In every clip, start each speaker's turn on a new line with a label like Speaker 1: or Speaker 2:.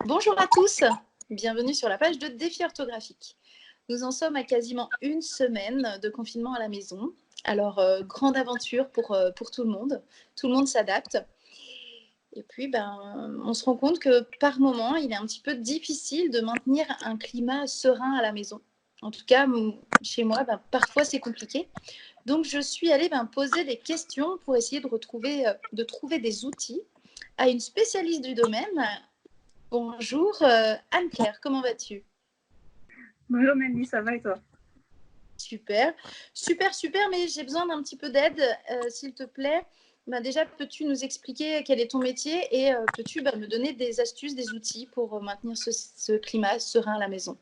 Speaker 1: Bonjour à tous, bienvenue sur la page de Défi orthographique. Nous en sommes à quasiment une semaine de confinement à la maison. Alors, grande aventure pour tout le monde s'adapte. Et puis, on se rend compte que par moment, il est un petit peu difficile de maintenir un climat serein à la maison. En tout cas, chez moi, parfois c'est compliqué. Donc, je suis allée poser des questions pour essayer de trouver des outils à une spécialiste du domaine. Bonjour Anne-Claire, comment vas-tu?
Speaker 2: Bonjour Nelly, ça va et toi?
Speaker 1: Super, super, mais j'ai besoin d'un petit peu d'aide, s'il te plaît. Déjà, peux-tu nous expliquer quel est ton métier et peux-tu me donner des astuces, des outils pour maintenir ce climat serein à la maison?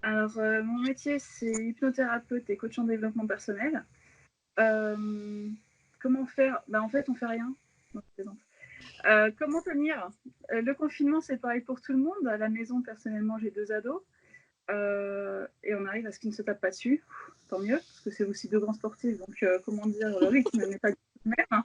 Speaker 2: Alors, mon métier, c'est hypnothérapeute et coach en développement personnel. Comment faire? En fait, on fait rien. Non, je plaisante. Comment tenir? Le confinement, c'est pareil pour tout le monde. À la maison, personnellement, j'ai 2 ados. Et on arrive à ce qu'ils ne se tapent pas dessus. Tant mieux, parce que c'est aussi 2 grands sportifs. Donc, comment dire, le rythme n'est pas du tout le même.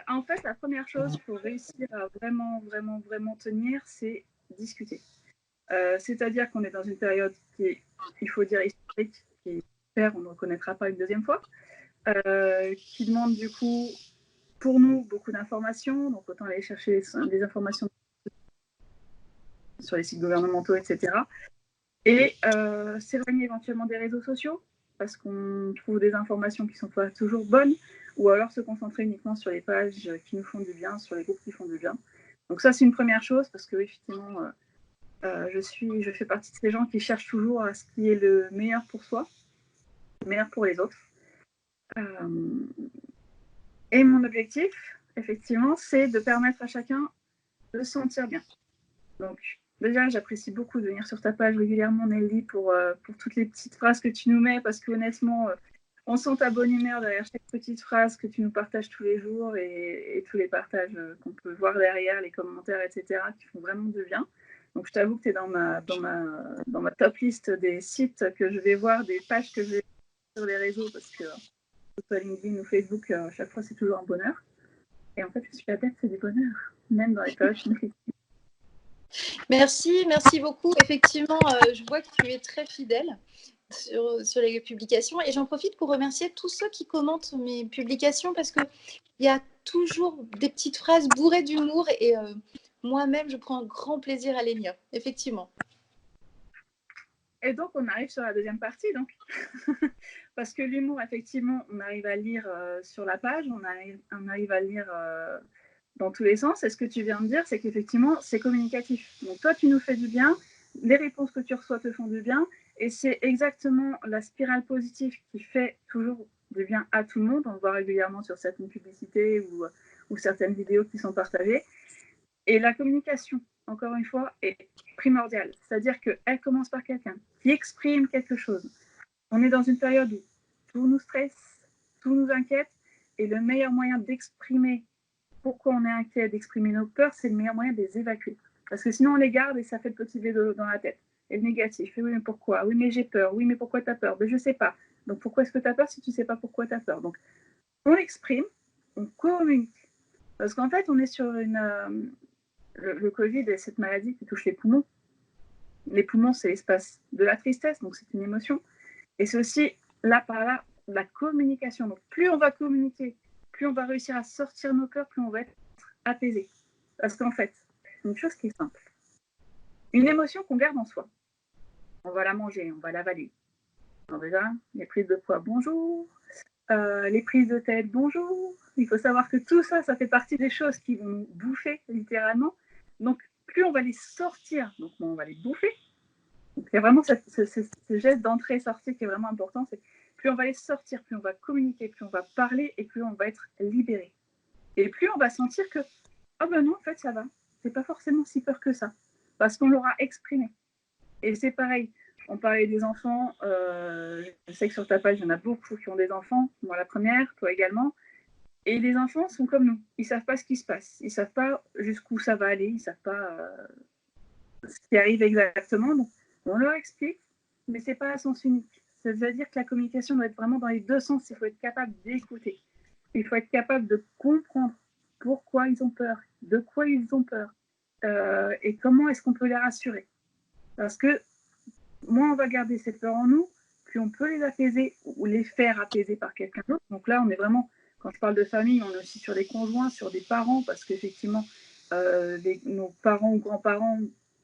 Speaker 2: En fait, la première chose pour réussir à vraiment tenir, c'est discuter. C'est-à-dire qu'on est dans une période qui est, il faut dire, historique, qui on ne reconnaîtra pas une deuxième fois, qui demande du coup, pour nous, beaucoup d'informations. Donc, autant aller chercher des informations sur les sites gouvernementaux, etc. Et s'éloigner éventuellement des réseaux sociaux, parce qu'on trouve des informations qui ne sont pas toujours bonnes, ou alors se concentrer uniquement sur les pages qui nous font du bien, sur les groupes qui font du bien. Donc ça, c'est une première chose, parce que effectivement, je fais partie de ces gens qui cherchent toujours à ce qui est le meilleur pour soi, le meilleur pour les autres. Et mon objectif, effectivement, c'est de permettre à chacun de se sentir bien. Donc, déjà, j'apprécie beaucoup de venir sur ta page régulièrement, Nelly, pour toutes les petites phrases que tu nous mets, parce qu'honnêtement, on sent ta bonne humeur derrière chaque petite phrase que tu nous partages tous les jours et tous les partages qu'on peut voir derrière, les commentaires, etc., qui font vraiment du bien. Donc, je t'avoue que tu es dans ma top liste des sites que je vais voir, des pages que je vais voir sur les réseaux, parce que, que ce soit LinkedIn ou Facebook, à chaque fois, c'est toujours un bonheur. Et en fait, je suis adepte du bonheur, même dans les périodes compliquées.
Speaker 1: Merci beaucoup. Effectivement, je vois que tu es très fidèle sur les publications et j'en profite pour remercier tous ceux qui commentent mes publications parce qu'il y a toujours des petites phrases bourrées d'humour et moi-même, je prends un grand plaisir à les lire, effectivement.
Speaker 2: Et donc, on arrive sur la deuxième partie, donc. Parce que l'humour, effectivement, on arrive à lire sur la page, on arrive à lire dans tous les sens. Et ce que tu viens de dire, c'est qu'effectivement, c'est communicatif. Donc, toi, tu nous fais du bien, les réponses que tu reçois te font du bien, et c'est exactement la spirale positive qui fait toujours du bien à tout le monde. On le voit régulièrement sur certaines publicités ou certaines vidéos qui sont partagées. Et la communication, encore une fois, est primordiale. C'est-à-dire qu'elle commence par quelqu'un qui exprime quelque chose. On est dans une période où tout nous stresse, tout nous inquiète, et le meilleur moyen d'exprimer pourquoi on est inquiet, d'exprimer nos peurs, c'est le meilleur moyen de les évacuer. Parce que sinon, on les garde et ça fait le petit vélo dans la tête. Et le négatif, oui, mais pourquoi? Oui, mais j'ai peur. Oui, mais pourquoi tu as peur? Ben, je ne sais pas. Donc, pourquoi est-ce que tu as peur si tu ne sais pas pourquoi tu as peur? Donc, on exprime, on communique. Parce qu'en fait, on est sur le Covid est cette maladie qui touche les poumons. Les poumons, c'est l'espace de la tristesse, donc c'est une émotion. Et c'est aussi, là, par là, la communication. Donc, plus on va communiquer, plus on va réussir à sortir nos peurs, plus on va être apaisé. Parce qu'en fait, une chose qui est simple, une émotion qu'on garde en soi, on va la manger, on va l'avaler. Alors déjà, les prises de poids, bonjour. Les prises de tête, bonjour. Il faut savoir que tout ça, ça fait partie des choses qui vont nous bouffer, littéralement. Donc, plus on va les sortir, donc on va les bouffer. Donc, il y a vraiment ce geste d'entrée-sortie qui est vraiment important. C'est plus on va les sortir, plus on va communiquer, plus on va parler et plus on va être libéré. Et plus on va sentir que, ah ben non, en fait, ça va. C'est pas forcément si peur que ça. Parce qu'on l'aura exprimé. Et c'est pareil. On parlait des enfants. Je sais que sur ta page, il y en a beaucoup qui ont des enfants. Moi, la première, toi également. Et les enfants sont comme nous. Ils savent pas ce qui se passe. Ils savent pas jusqu'où ça va aller. Ils savent pas ce qui arrive exactement. Donc, on leur explique, mais c'est pas à sens unique. C'est-à-dire que la communication doit être vraiment dans les deux sens. Il faut être capable d'écouter. Il faut être capable de comprendre pourquoi ils ont peur, de quoi ils ont peur. et comment est-ce qu'on peut les rassurer. Parce que moins on va garder ces peurs en nous, plus on peut les apaiser ou les faire apaiser par quelqu'un d'autre. Donc là, on est vraiment, quand je parle de famille, on est aussi sur des conjoints, sur des parents, parce qu'effectivement, nos parents ou grands-parents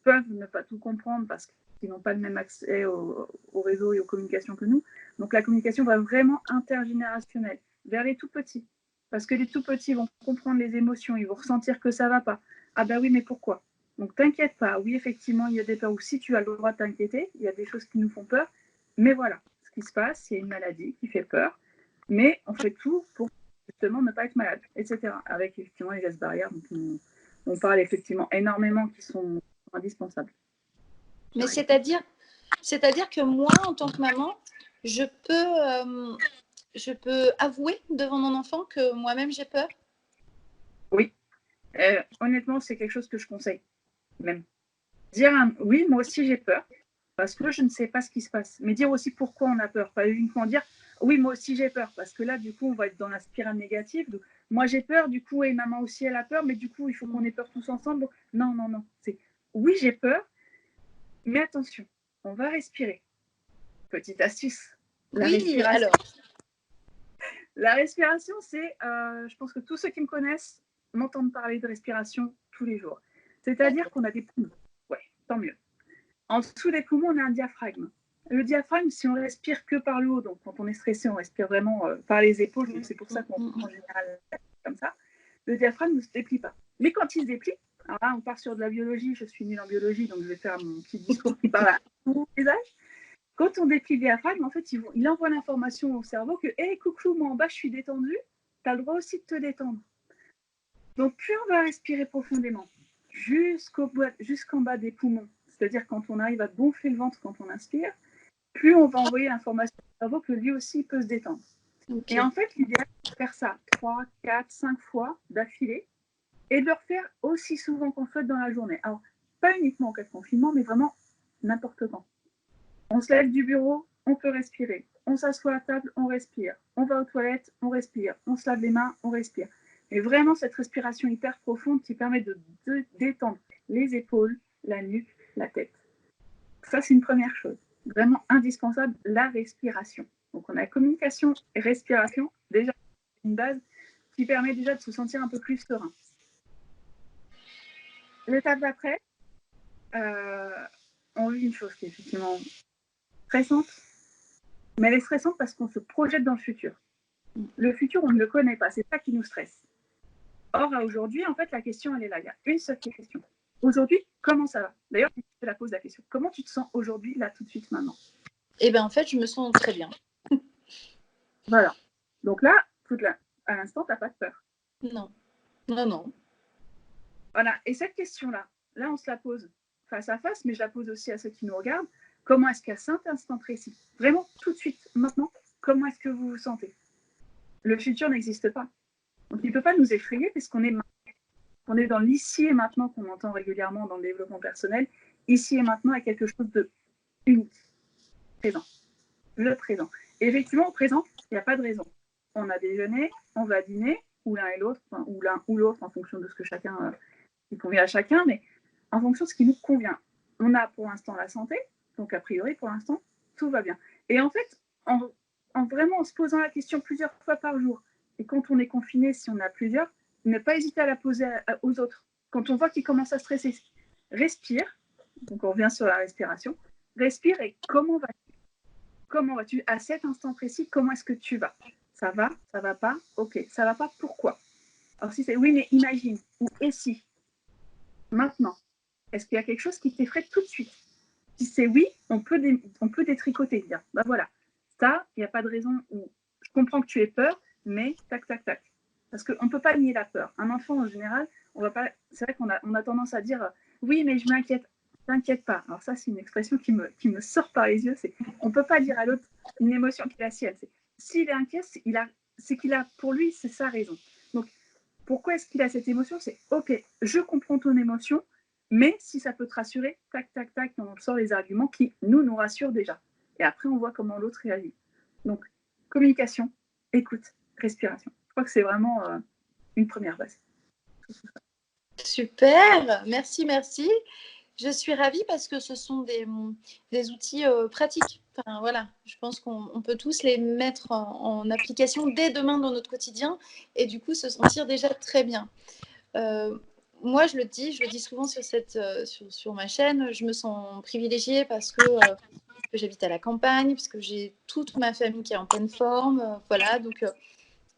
Speaker 2: peuvent ne pas tout comprendre parce qu'ils n'ont pas le même accès au réseau et aux communications que nous. Donc la communication va vraiment intergénérationnelle, vers les tout petits. Parce que les tout petits vont comprendre les émotions, ils vont ressentir que ça ne va pas. Ah ben oui, mais pourquoi? Donc t'inquiète pas, oui effectivement il y a des peurs où si tu as le droit de t'inquiéter, il y a des choses qui nous font peur, mais voilà ce qui se passe, il y a une maladie qui fait peur, mais on fait tout pour justement ne pas être malade, etc. Avec effectivement les gestes barrières dont on parle effectivement énormément qui sont indispensables.
Speaker 1: Mais c'est-à-dire que moi, en tant que maman, je peux avouer devant mon enfant que moi-même j'ai peur?
Speaker 2: Oui, honnêtement c'est quelque chose que je conseille même. Dire oui, moi aussi j'ai peur, parce que je ne sais pas ce qui se passe. Mais dire aussi pourquoi on a peur, pas uniquement dire oui, moi aussi j'ai peur, parce que là, du coup, on va être dans la spirale négative. Donc, moi j'ai peur, du coup, et maman aussi elle a peur, mais du coup, il faut qu'on ait peur tous ensemble. Donc, non, non, non. C'est oui, j'ai peur, mais attention, on va respirer. Petite astuce. La
Speaker 1: Oui,
Speaker 2: respiration.
Speaker 1: alors.
Speaker 2: La respiration, c'est, je pense que tous ceux qui me connaissent m'entendent parler de respiration tous les jours. C'est-à-dire qu'on a des poumons. Ouais, tant mieux. En dessous des poumons, on a un diaphragme. Le diaphragme, si on respire que par le haut, donc quand on est stressé, on respire vraiment par les épaules, donc c'est pour ça qu'on en général comme ça, le diaphragme ne se déplie pas. Mais quand il se déplie, alors là, on part sur de la biologie, je suis nulle en biologie, donc je vais faire mon petit discours qui parle à tous les âges. Quand on déplie le diaphragme, en fait, il envoie l'information au cerveau que, hé, coucou, moi en bas, je suis détendu, tu as le droit aussi de te détendre. Donc, plus on va respirer profondément, jusqu'en bas des poumons, c'est-à-dire quand on arrive à gonfler le ventre quand on inspire, plus on va envoyer l'information au cerveau que lui aussi peut se détendre. Okay. Et en fait, l'idéal, c'est de faire ça 3, 4, 5 fois d'affilée et de le refaire aussi souvent qu'on souhaite dans la journée. Alors, pas uniquement en cas de confinement, mais vraiment n'importe quand. On se lève du bureau, on peut respirer. On s'assoit à table, on respire. On va aux toilettes, on respire. On se lave les mains, on respire. Et vraiment cette respiration hyper profonde qui permet de détendre les épaules, la nuque, la tête. Ça, c'est une première chose. Vraiment indispensable, la respiration. Donc, on a communication et respiration, déjà une base qui permet déjà de se sentir un peu plus serein. L'étape d'après, on vit une chose qui est effectivement stressante, mais elle est stressante parce qu'on se projette dans le futur. Le futur, on ne le connaît pas, c'est ça qui nous stresse. Or, à aujourd'hui, en fait, la question, elle est là. Il y a une seule question. Aujourd'hui, comment ça va? D'ailleurs, je te la pose la question. Comment tu te sens aujourd'hui, là, tout de suite, maintenant?
Speaker 1: Eh bien, en fait, je me sens très bien.
Speaker 2: Voilà. Donc là, à l'instant, tu n'as pas de peur.
Speaker 1: Non. Non, non.
Speaker 2: Voilà. Et cette question-là, là, on se la pose face à face, mais je la pose aussi à ceux qui nous regardent. Comment est-ce qu'à cet instant précis, vraiment tout de suite, maintenant, comment est-ce que vous vous sentez? Le futur n'existe pas. Donc, il ne peut pas nous effrayer puisqu'on est on est dans l'ici et maintenant qu'on entend régulièrement dans le développement personnel. Ici et maintenant est quelque chose de unique, présent. Le présent. Et effectivement, au présent, il n'y a pas de raison. On a déjeuné, on va dîner, ou l'un et l'autre, enfin, ou l'un ou l'autre en fonction de ce que chacun, qui convient à chacun, mais en fonction de ce qui nous convient. On a pour l'instant la santé, donc a priori, pour l'instant, tout va bien. Et en fait, en se posant la question plusieurs fois par jour, et quand on est confiné, si on a plusieurs, ne pas hésiter à la poser aux autres. Quand on voit qu'ils commencent à stresser, respire, donc on revient sur la respiration, respire et comment vas-tu? Comment vas-tu à cet instant précis? Comment est-ce que tu vas? Ça va? Ça va pas? Ok. Ça va pas? Pourquoi? Alors si c'est oui, mais imagine, ou et si? Maintenant, est-ce qu'il y a quelque chose qui t'effraie tout de suite? Si c'est oui, on peut détricoter, dire, bah voilà, ça, il n'y a pas de raison où je comprends que tu aies peur, mais tac, tac, tac. Parce qu'on ne peut pas nier la peur. Un enfant, en général, on va pas. C'est vrai qu'on a tendance à dire oui, mais je m'inquiète. T'inquiète pas. Alors, ça, c'est une expression qui me sort par les yeux. On ne peut pas dire à l'autre une émotion qui est la sienne. S'il est inquiet, c'est qu'il a, pour lui, c'est sa raison. Donc, pourquoi est-ce qu'il a cette émotion? C'est ok, je comprends ton émotion, mais si ça peut te rassurer, tac, tac, tac, on sort les arguments qui nous rassurent déjà. Et après, on voit comment l'autre réagit. Donc, communication, écoute, respiration. Je crois que c'est vraiment une première base.
Speaker 1: Super, merci, merci. Je suis ravie parce que ce sont des outils pratiques. Enfin, voilà, je pense qu'on peut tous les mettre en application dès demain dans notre quotidien et du coup se sentir déjà très bien. Moi, je le dis souvent sur ma chaîne, je me sens privilégiée parce que j'habite à la campagne, parce que j'ai toute ma famille qui est en pleine forme. Voilà, donc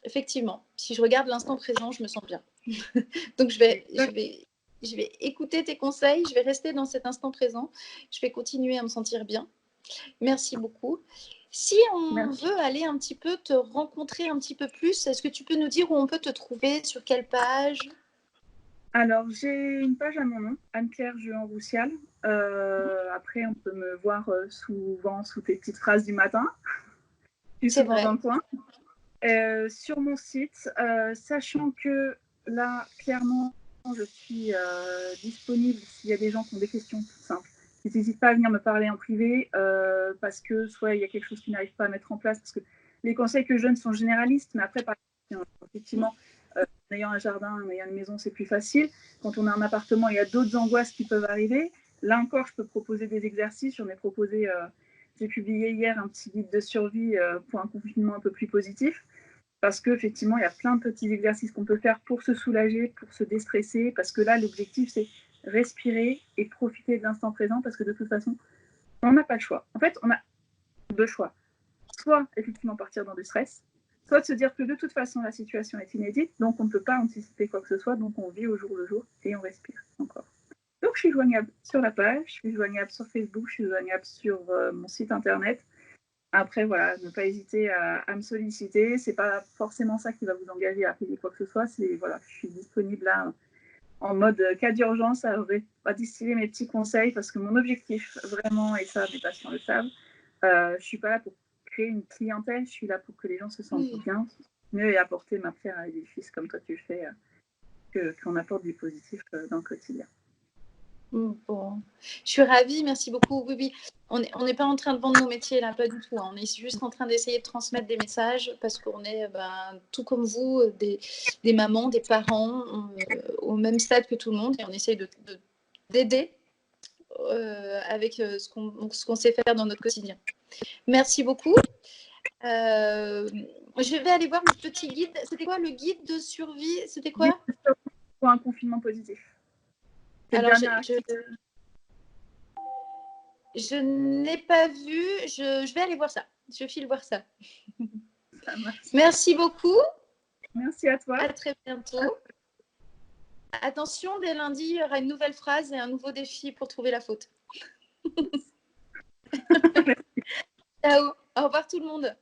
Speaker 1: effectivement, si je regarde l'instant présent, je me sens bien. Donc, je vais écouter tes conseils, je vais rester dans cet instant présent, je vais continuer à me sentir bien. Merci beaucoup. Si on
Speaker 2: Merci.
Speaker 1: veut aller un petit peu te rencontrer un petit peu plus, est-ce que tu peux nous dire où on peut te trouver, sur quelle page?
Speaker 2: Alors, j'ai une page à mon nom, Anne-Claire Juan-Roussial. Après, on peut me voir souvent sous tes petites phrases du matin. Je suis
Speaker 1: C'est
Speaker 2: souvent
Speaker 1: vrai.
Speaker 2: dans le coin. Sur mon site, sachant que là, clairement, je suis disponible s'il y a des gens qui ont des questions toutes simples. Ils n'hésitent pas à venir me parler en privé parce que soit il y a quelque chose qu'ils n'arrivent pas à mettre en place, parce que les conseils que je donne sont généralistes, mais après, effectivement, en ayant un jardin, en ayant une maison, c'est plus facile. Quand on a un appartement, il y a d'autres angoisses qui peuvent arriver. Là encore, je peux proposer des exercices. J'en ai proposé, j'ai publié hier un petit guide de survie pour un confinement un peu plus positif. Parce qu'effectivement, il y a plein de petits exercices qu'on peut faire pour se soulager, pour se déstresser. Parce que là, l'objectif, c'est respirer et profiter de l'instant présent. Parce que de toute façon, on n'a pas le choix. En fait, on a deux choix. Soit, effectivement, partir dans du stress, soit de se dire que de toute façon, la situation est inédite, donc on ne peut pas anticiper quoi que ce soit, donc on vit au jour le jour et on respire encore. Donc, je suis joignable sur la page, je suis joignable sur Facebook, je suis joignable sur mon site internet. Après, voilà, ne pas hésiter à me solliciter. C'est pas forcément ça qui va vous engager à payer quoi que ce soit. C'est, voilà, je suis disponible là en mode cas d'urgence à distiller mes petits conseils parce que mon objectif, vraiment, et ça, mes patients le savent, je suis pas là pour créer une clientèle, je suis là pour que les gens se sentent bien, mieux et apporter ma pierre à l'édifice comme toi tu le fais, qu'on apporte du positif dans le quotidien.
Speaker 1: Bon, je suis ravie, merci beaucoup. Oui, oui, on n'est pas en train de vendre nos métiers là, pas du tout. Hein. On est juste en train d'essayer de transmettre des messages parce qu'on est tout comme vous, des mamans, des parents, au même stade que tout le monde et on essaye d'aider avec ce qu'on sait faire dans notre quotidien. Merci beaucoup. Je vais aller voir le petit guide. C'était quoi le guide de survie? C'était quoi?
Speaker 2: Guide de survie pour un confinement positif.
Speaker 1: Alors, je n'ai pas vu. Je vais aller voir ça. Je file voir ça.
Speaker 2: Ça marche.
Speaker 1: Merci beaucoup.
Speaker 2: Merci à toi.
Speaker 1: À très bientôt. Attention, dès lundi, il y aura une nouvelle phrase et un nouveau défi pour trouver la faute. Ciao. Au revoir tout le monde.